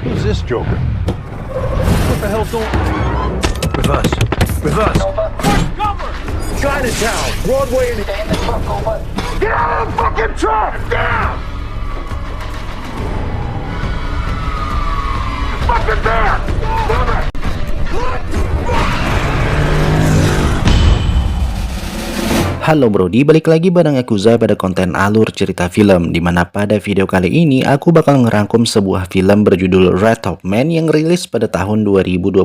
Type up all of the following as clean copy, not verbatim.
Who's this joker? What the hell's going on? Reverse. Reverse. Cover! Chinatown! Broadway and... Stay in the truck, over. Get out of the fucking truck! Down! Fucking there! Move it! Halo Brody, balik lagi bareng aku Zai pada konten alur cerita film, dimana pada video kali ini aku bakal ngerangkum sebuah film berjudul Red Top Man yang rilis pada tahun 2021.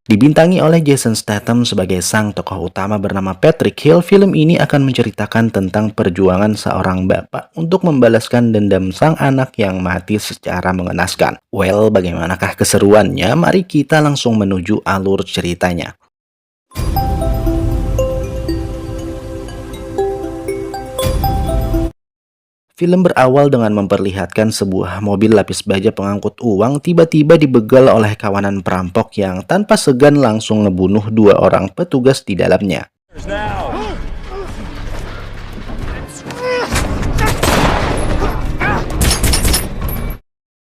Dibintangi oleh Jason Statham sebagai sang tokoh utama bernama Patrick Hill, film ini akan menceritakan tentang perjuangan seorang bapak untuk membalaskan dendam sang anak yang mati secara mengenaskan. Well, bagaimanakah keseruannya? Mari kita langsung menuju alur ceritanya. Film berawal dengan memperlihatkan sebuah mobil lapis baja pengangkut uang tiba-tiba dibegal oleh kawanan perampok yang tanpa segan langsung ngebunuh dua orang petugas di dalamnya.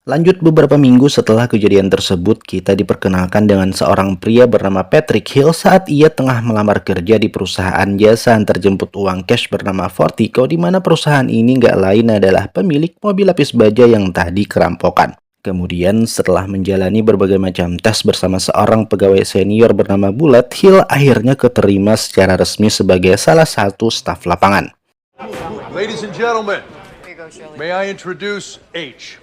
Lanjut beberapa minggu setelah kejadian tersebut, kita diperkenalkan dengan seorang pria bernama Patrick Hill saat ia tengah melamar kerja di perusahaan jasa antarjemput uang cash bernama Fortico, di mana perusahaan ini nggak lain adalah pemilik mobil lapis baja yang tadi kerampokan. Kemudian setelah menjalani berbagai macam tes bersama seorang pegawai senior bernama Bullet, Hill akhirnya keterima secara resmi sebagai salah satu staf lapangan. Ladies and gentlemen, may I introduce H.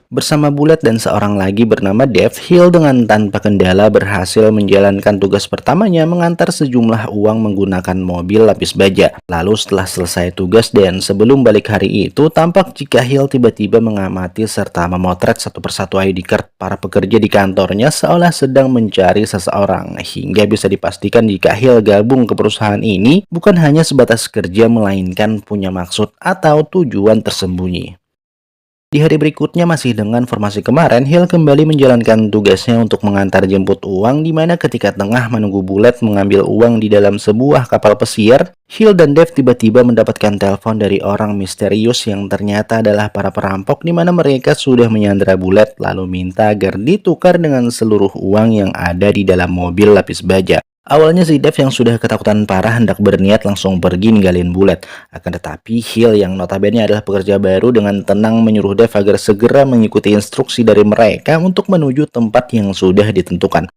Bersama Bullet dan seorang lagi bernama Dave, Hill dengan tanpa kendala berhasil menjalankan tugas pertamanya mengantar sejumlah uang menggunakan mobil lapis baja. Lalu setelah selesai tugas dan sebelum balik hari itu, tampak jika Hill tiba-tiba mengamati serta memotret satu persatu ID card para pekerja di kantornya seolah sedang mencari seseorang. Hingga bisa dipastikan jika Hill gabung ke perusahaan ini bukan hanya sebatas kerja melainkan punya maksud atau tujuan tersembunyi. Di hari berikutnya masih dengan formasi kemarin, Hill kembali menjalankan tugasnya untuk mengantar jemput uang, di mana ketika tengah menunggu Bullet mengambil uang di dalam sebuah kapal pesiar, Hill dan Dave tiba-tiba mendapatkan telepon dari orang misterius yang ternyata adalah para perampok, di mana mereka sudah menyandera Bullet lalu minta agar ditukar dengan seluruh uang yang ada di dalam mobil lapis baja. Awalnya si Dave yang sudah ketakutan parah hendak berniat langsung pergi ninggalin Bullet. Akan tetapi Hill yang notabene adalah pekerja baru dengan tenang menyuruh Dave agar segera mengikuti instruksi dari mereka untuk menuju tempat yang sudah ditentukan.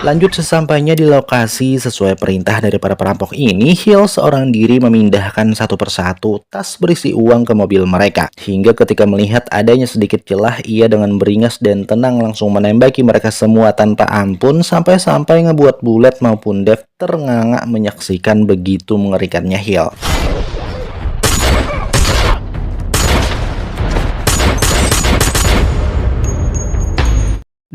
Lanjut sesampainya di lokasi sesuai perintah dari para perampok ini, Hill seorang diri memindahkan satu persatu tas berisi uang ke mobil mereka. Hingga ketika melihat adanya sedikit celah, ia dengan beringas dan tenang langsung menembaki mereka semua tanpa ampun sampai-sampai ngebuat Bullet maupun Dave ternganga menyaksikan begitu mengerikannya Hill.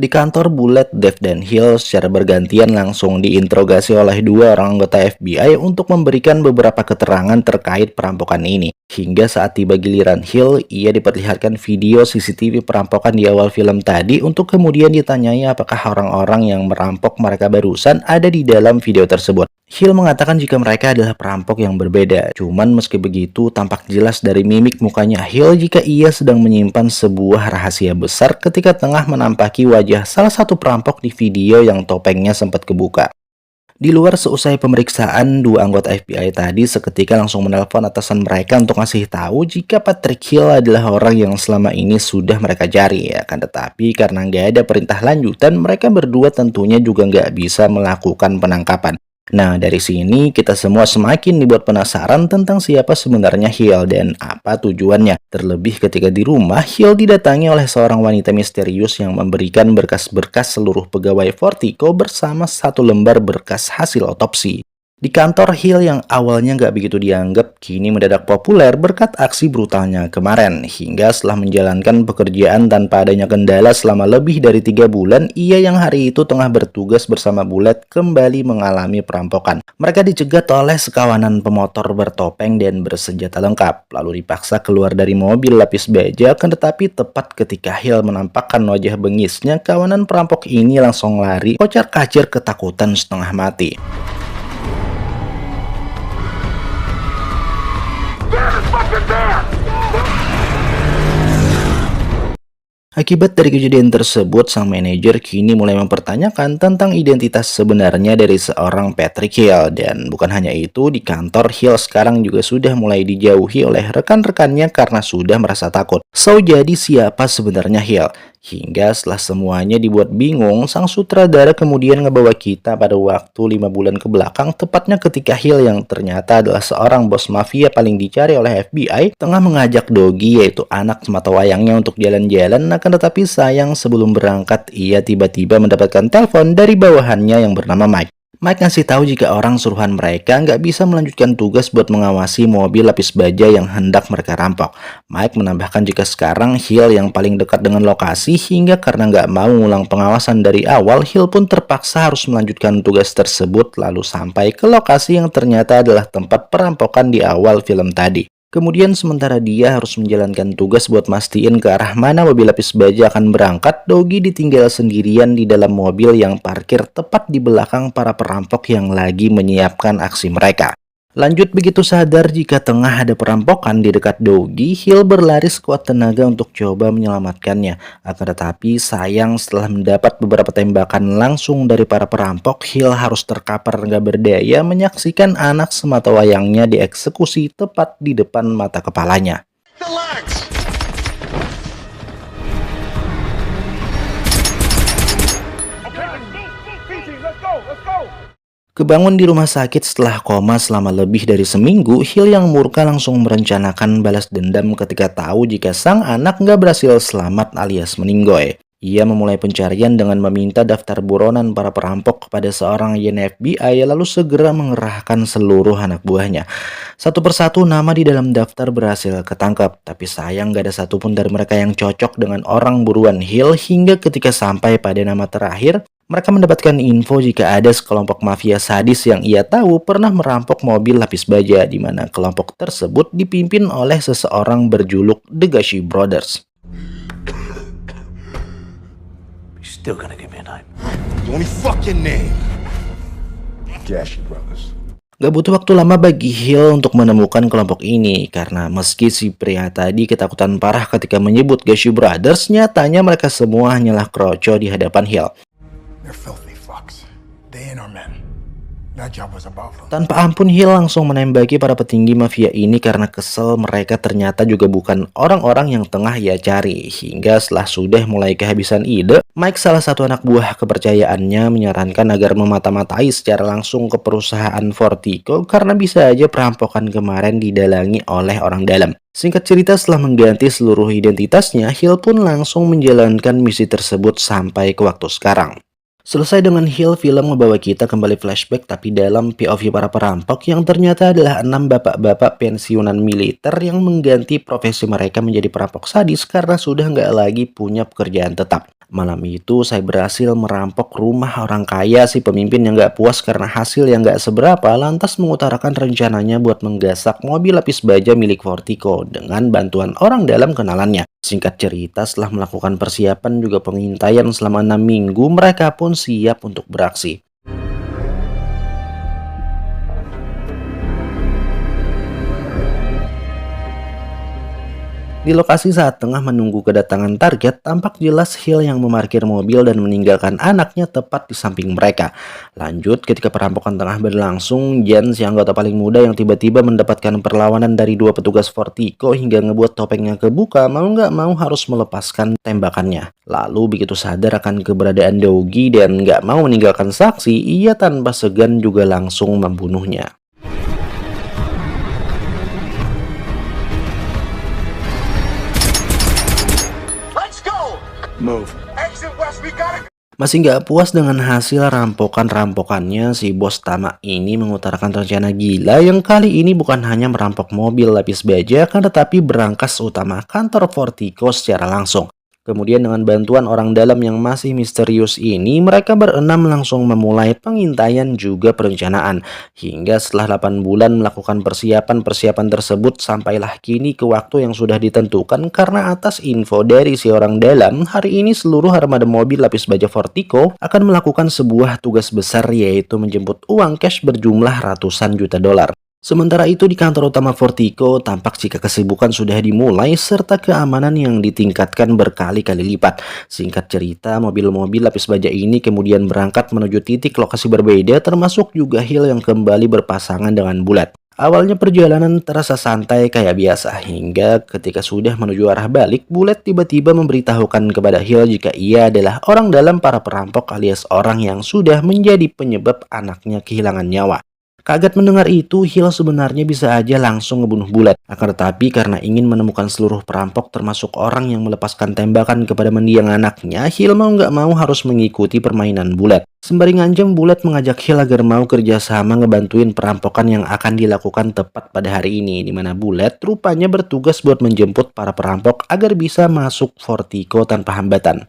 Di kantor Bullet, Dave dan Hill secara bergantian langsung diinterogasi oleh dua orang anggota FBI untuk memberikan beberapa keterangan terkait perampokan ini. Hingga saat tiba giliran Hill, ia diperlihatkan video CCTV perampokan di awal film tadi untuk kemudian ditanyai apakah orang-orang yang merampok mereka barusan ada di dalam video tersebut. Hill mengatakan jika mereka adalah perampok yang berbeda. Cuman meski begitu, tampak jelas dari mimik mukanya Hill jika ia sedang menyimpan sebuah rahasia besar ketika tengah menampaki wajah salah satu perampok di video yang topengnya sempat kebuka. Di luar seusai pemeriksaan, dua anggota FBI tadi seketika langsung menelpon atasan mereka untuk ngasih tahu jika Patrick Hill adalah orang yang selama ini sudah mereka cari. Akan tetapi karena nggak ada perintah lanjutan, mereka berdua tentunya juga nggak bisa melakukan penangkapan. Nah, dari sini kita semua semakin dibuat penasaran tentang siapa sebenarnya Hill dan apa tujuannya. Terlebih ketika di rumah, Hill didatangi oleh seorang wanita misterius yang memberikan berkas-berkas seluruh pegawai Fortico bersama satu lembar berkas hasil otopsi. Di kantor, Hill yang awalnya nggak begitu dianggap, kini mendadak populer berkat aksi brutalnya kemarin. Hingga setelah menjalankan pekerjaan tanpa adanya kendala selama lebih dari 3 bulan, ia yang hari itu tengah bertugas bersama Bullet kembali mengalami perampokan. Mereka dicegat oleh sekawanan pemotor bertopeng dan bersenjata lengkap, lalu dipaksa keluar dari mobil lapis baja. Akan tetapi tepat ketika Hill menampakkan wajah bengisnya, kawanan perampok ini langsung lari kocar-kacir ketakutan setengah mati. Akibat dari kejadian tersebut, sang manajer kini mulai mempertanyakan tentang identitas sebenarnya dari seorang Patrick Hill. Dan bukan hanya itu, di kantor Hill sekarang juga sudah mulai dijauhi oleh rekan-rekannya karena sudah merasa takut. So, jadi siapa sebenarnya Hill? Hingga setelah semuanya dibuat bingung, sang sutradara kemudian ngebawa kita pada waktu 5 bulan ke belakang, tepatnya ketika Hill yang ternyata adalah seorang bos mafia paling dicari oleh FBI, tengah mengajak Doggy, yaitu anak sematawayangnya, untuk jalan-jalan. Akan tetapi sayang, sebelum berangkat, ia tiba-tiba mendapatkan telepon dari bawahannya yang bernama Mike. Mike ngasih tahu jika orang suruhan mereka nggak bisa melanjutkan tugas buat mengawasi mobil lapis baja yang hendak mereka rampok. Mike menambahkan jika sekarang Hill yang paling dekat dengan lokasi, hingga karena nggak mau ngulang pengawasan dari awal, Hill pun terpaksa harus melanjutkan tugas tersebut lalu sampai ke lokasi yang ternyata adalah tempat perampokan di awal film tadi. Kemudian sementara dia harus menjalankan tugas buat mastiin ke arah mana mobil lapis baja akan berangkat, Doggy ditinggal sendirian di dalam mobil yang parkir tepat di belakang para perampok yang lagi menyiapkan aksi mereka. Lanjut, begitu sadar jika tengah ada perampokan di dekat Doggy, Hill berlari sekuat tenaga untuk coba menyelamatkannya. Akan tetapi sayang, setelah mendapat beberapa tembakan langsung dari para perampok, Hill harus terkapar nggak berdaya menyaksikan anak sematawayangnya dieksekusi tepat di depan mata kepalanya. Relax. Okay, let's go. Let's go. Kebangun di rumah sakit setelah koma selama lebih dari seminggu, Hill yang murka langsung merencanakan balas dendam ketika tahu jika sang anak nggak berhasil selamat alias meninggoy. Ia memulai pencarian dengan meminta daftar buronan para perampok kepada seorang agen FBI, lalu segera mengerahkan seluruh anak buahnya. Satu persatu nama di dalam daftar berhasil ketangkap, tapi sayang gak ada satupun dari mereka yang cocok dengan orang buruan Hill, hingga ketika sampai pada nama terakhir, mereka mendapatkan info jika ada sekelompok mafia sadis yang ia tahu pernah merampok mobil lapis baja, di mana kelompok tersebut dipimpin oleh seseorang berjuluk The Gashi Brothers. Still gonna give me a name. The only fucking name. Gashi Brothers. Gak butuh waktu lama bagi Hill untuk menemukan kelompok ini, karena meski si pria tadi ketakutan parah ketika menyebut Gashi Brothers, nyatanya mereka semua hanyalah kroco di hadapan Hill. They're filthy fucks. They ain't our men. That job was above them. Tanpa ampun, Hill langsung menembaki para petinggi mafia ini karena kesel mereka ternyata juga bukan orang-orang yang tengah ia cari. Hingga setelah sudah mulai kehabisan ide, Mike, salah satu anak buah kepercayaannya, menyarankan agar memata-matai secara langsung ke perusahaan Fortico karena bisa aja perampokan kemarin didalangi oleh orang dalam. Singkat cerita, setelah mengganti seluruh identitasnya, Hill pun langsung menjalankan misi tersebut sampai ke waktu sekarang. Selesai dengan Hill, film membawa kita kembali flashback tapi dalam POV para perampok yang ternyata adalah 6 bapak-bapak pensiunan militer yang mengganti profesi mereka menjadi perampok sadis karena sudah nggak lagi punya pekerjaan tetap. Malam itu saya berhasil merampok rumah orang kaya si pemimpin yang nggak puas karena hasil yang nggak seberapa, lantas mengutarakan rencananya buat menggasak mobil lapis baja milik Fortico dengan bantuan orang dalam kenalannya. Singkat cerita, setelah melakukan persiapan juga pengintaian selama 6 minggu, mereka pun siap untuk beraksi. Di lokasi saat tengah menunggu kedatangan target, tampak jelas Hill yang memarkir mobil dan meninggalkan anaknya tepat di samping mereka. Lanjut, ketika perampokan tengah berlangsung, Jen, si anggota paling muda yang tiba-tiba mendapatkan perlawanan dari 2 petugas Fortico hingga ngebuat topengnya kebuka, mau nggak mau harus melepaskan tembakannya. Lalu begitu sadar akan keberadaan Doggy dan nggak mau meninggalkan saksi, ia tanpa segan juga langsung membunuhnya. Move. Exit west, we gotta. Masih nggak puas dengan hasil rampokan-rampokannya, si bos tamak ini mengutarakan rencana gila yang kali ini bukan hanya merampok mobil lapis baja, kan tetapi berangkas utama kantor Fortico secara langsung. Kemudian dengan bantuan orang dalam yang masih misterius ini, mereka berenam langsung memulai pengintaian juga perencanaan. Hingga setelah 8 bulan melakukan persiapan-persiapan tersebut, sampailah kini ke waktu yang sudah ditentukan karena atas info dari si orang dalam, hari ini seluruh armada mobil lapis baja Fortico akan melakukan sebuah tugas besar, yaitu menjemput uang cash berjumlah ratusan juta dolar. Sementara itu di kantor utama Vertigo, tampak jika kesibukan sudah dimulai serta keamanan yang ditingkatkan berkali-kali lipat. Singkat cerita, mobil-mobil lapis baja ini kemudian berangkat menuju titik lokasi berbeda, termasuk juga Hill yang kembali berpasangan dengan Bullet. Awalnya perjalanan terasa santai kayak biasa, hingga ketika sudah menuju arah balik, Bullet tiba-tiba memberitahukan kepada Hill jika ia adalah orang dalam para perampok alias orang yang sudah menjadi penyebab anaknya kehilangan nyawa. Kaget mendengar itu, Hill sebenarnya bisa aja langsung ngebunuh Bullet. Akan tetapi karena ingin menemukan seluruh perampok termasuk orang yang melepaskan tembakan kepada mendiang anaknya, Hill mau nggak mau harus mengikuti permainan Bullet. Sembari ngancam, Bullet mengajak Hill agar mau kerjasama ngebantuin perampokan yang akan dilakukan tepat pada hari ini, di mana Bullet rupanya bertugas buat menjemput para perampok agar bisa masuk Vertigo tanpa hambatan.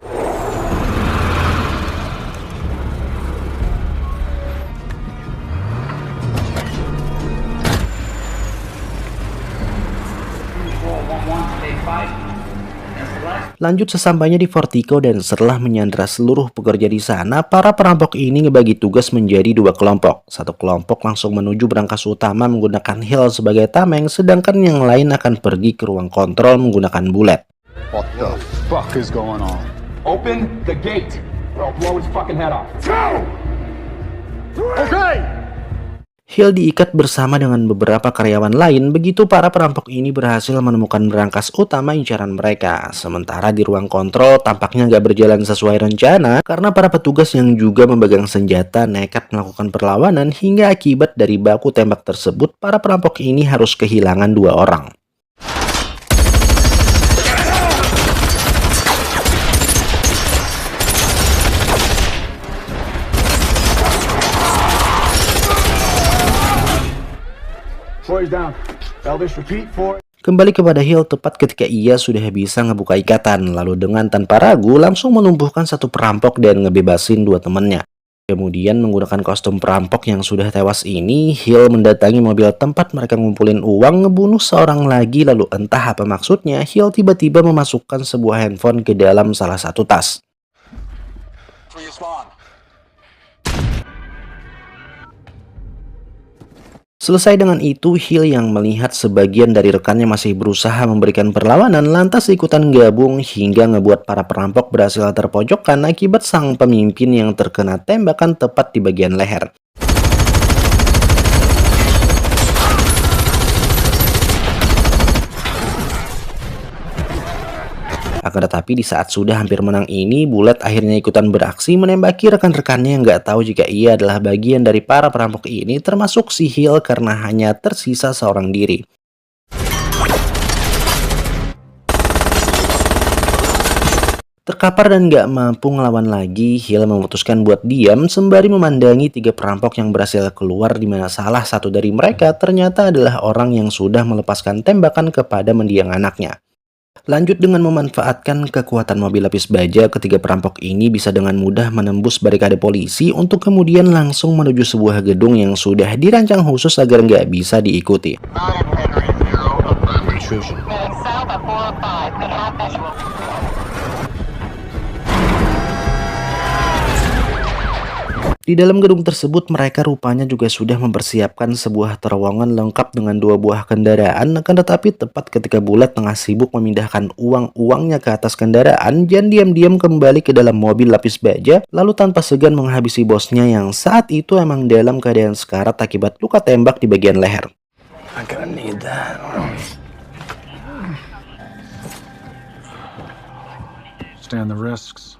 Lanjut sesampainya di Vertigo dan setelah menyandra seluruh pekerja di sana, para perampok ini ngebagi tugas menjadi dua kelompok. Satu kelompok langsung menuju brankas utama menggunakan Hill sebagai tameng, sedangkan yang lain akan pergi ke ruang kontrol menggunakan Bullet. What the fuck is going on? Open the gate, or I'll blow his fucking head off. Okay! Hill diikat bersama dengan beberapa karyawan lain, begitu para perampok ini berhasil menemukan brankas utama incaran mereka. Sementara di ruang kontrol tampaknya nggak berjalan sesuai rencana, karena para petugas yang juga memegang senjata nekat melakukan perlawanan hingga akibat dari baku tembak tersebut, para perampok ini harus kehilangan 2 orang. Down. Elvis, repeat for... Kembali kepada Hill tepat ketika ia sudah bisa ngebuka ikatan, lalu dengan tanpa ragu langsung menumbuhkan satu perampok dan ngebebasin 2 temannya. Kemudian menggunakan kostum perampok yang sudah tewas ini, Hill mendatangi mobil tempat mereka ngumpulin uang, ngebunuh seorang lagi, lalu entah apa maksudnya, Hill tiba-tiba memasukkan sebuah handphone ke dalam salah satu tas. Selesai dengan itu, Hill yang melihat sebagian dari rekannya masih berusaha memberikan perlawanan lantas ikutan gabung hingga ngebuat para perampok berhasil terpojokkan akibat sang pemimpin yang terkena tembakan tepat di bagian leher. Akan tetapi di saat sudah hampir menang ini, Bullet akhirnya ikutan beraksi menembaki rekan-rekannya yang nggak tahu jika ia adalah bagian dari para perampok ini, termasuk si Hill karena hanya tersisa seorang diri. Terkapar dan nggak mampu ngelawan lagi, Hill memutuskan buat diam sembari memandangi 3 perampok yang berhasil keluar, di mana salah satu dari mereka ternyata adalah orang yang sudah melepaskan tembakan kepada mendiang anaknya. Lanjut dengan memanfaatkan kekuatan mobil lapis baja, ketiga perampok ini bisa dengan mudah menembus barikade polisi untuk kemudian langsung menuju sebuah gedung yang sudah dirancang khusus agar nggak bisa diikuti. Di dalam gedung tersebut mereka rupanya juga sudah mempersiapkan sebuah terowongan lengkap dengan 2 buah kendaraan, akan tetapi tepat ketika Bullet tengah sibuk memindahkan uang-uangnya ke atas kendaraan, Jan diam-diam kembali ke dalam mobil lapis baja lalu tanpa segan menghabisi bosnya yang saat itu emang dalam keadaan sekarat akibat luka tembak di bagian leher. I'm gonna need that. Stand the risks.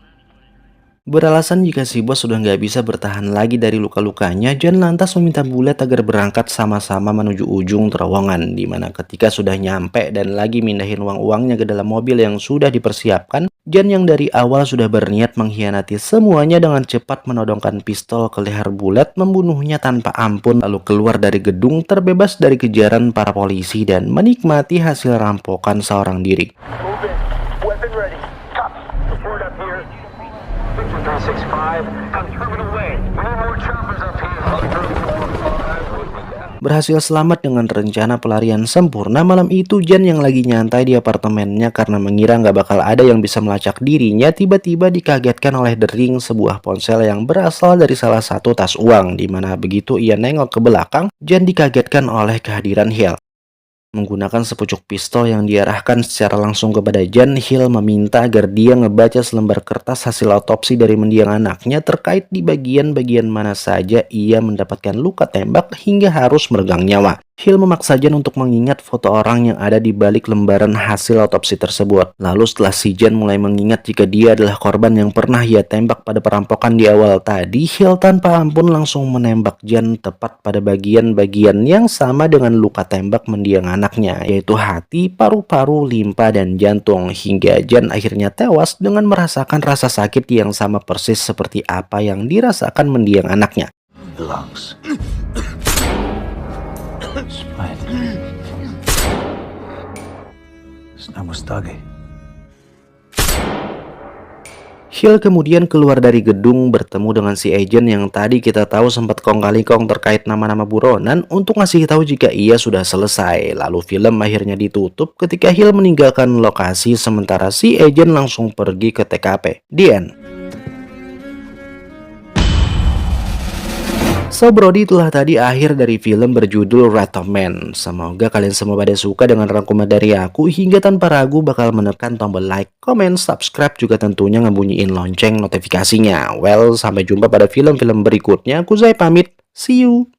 Beralasan jika si bos sudah nggak bisa bertahan lagi dari luka-lukanya, Jan lantas meminta Bullet agar berangkat sama-sama menuju ujung terowongan, di mana ketika sudah nyampe dan lagi mindahin uang-uangnya ke dalam mobil yang sudah dipersiapkan, Jan yang dari awal sudah berniat mengkhianati semuanya dengan cepat menodongkan pistol ke leher Bullet, membunuhnya tanpa ampun, lalu keluar dari gedung terbebas dari kejaran para polisi dan menikmati hasil rampokan seorang diri. 365, I'm coming away. We need more choppers up here. berhasil selamat dengan rencana pelarian sempurna. Malam itu Jen yang lagi nyantai di apartemennya karena mengira nggak bakal ada yang bisa melacak dirinya, tiba-tiba dikagetkan oleh dering sebuah ponsel yang berasal dari salah satu tas uang. Dimana begitu ia nengok ke belakang, Jen dikagetkan oleh kehadiran Hill. Menggunakan sepucuk pistol yang diarahkan secara langsung kepada Jen, Hill meminta agar dia ngebaca selembar kertas hasil otopsi dari mendiang anaknya terkait di bagian-bagian mana saja ia mendapatkan luka tembak hingga harus meregang nyawa. Hill memaksa Jen untuk mengingat foto orang yang ada di balik lembaran hasil otopsi tersebut. Lalu setelah si Jen mulai mengingat jika dia adalah korban yang pernah ia tembak pada perampokan di awal tadi, Hill tanpa ampun langsung menembak Jen tepat pada bagian-bagian yang sama dengan luka tembak mendiang anaknya, yaitu hati, paru-paru, limpa, dan jantung, hingga Jen akhirnya tewas dengan merasakan rasa sakit yang sama persis seperti apa yang dirasakan mendiang anaknya. Lungs. Spine. Snamustage. Hill kemudian keluar dari gedung bertemu dengan si agent yang tadi kita tahu sempat kong kali kong terkait nama-nama buronan untuk ngasih tahu jika ia sudah selesai. Lalu film akhirnya ditutup ketika Hill meninggalkan lokasi sementara si agent langsung pergi ke TKP. The end. So Brody, itulah tadi akhir dari film berjudul Wrath of Man. Semoga kalian semua pada suka dengan rangkuman dari aku, hingga tanpa ragu bakal menekan tombol like, comment, subscribe, juga tentunya ngebunyiin lonceng notifikasinya. Well, sampai jumpa pada film-film berikutnya. Aku Zai pamit. See you.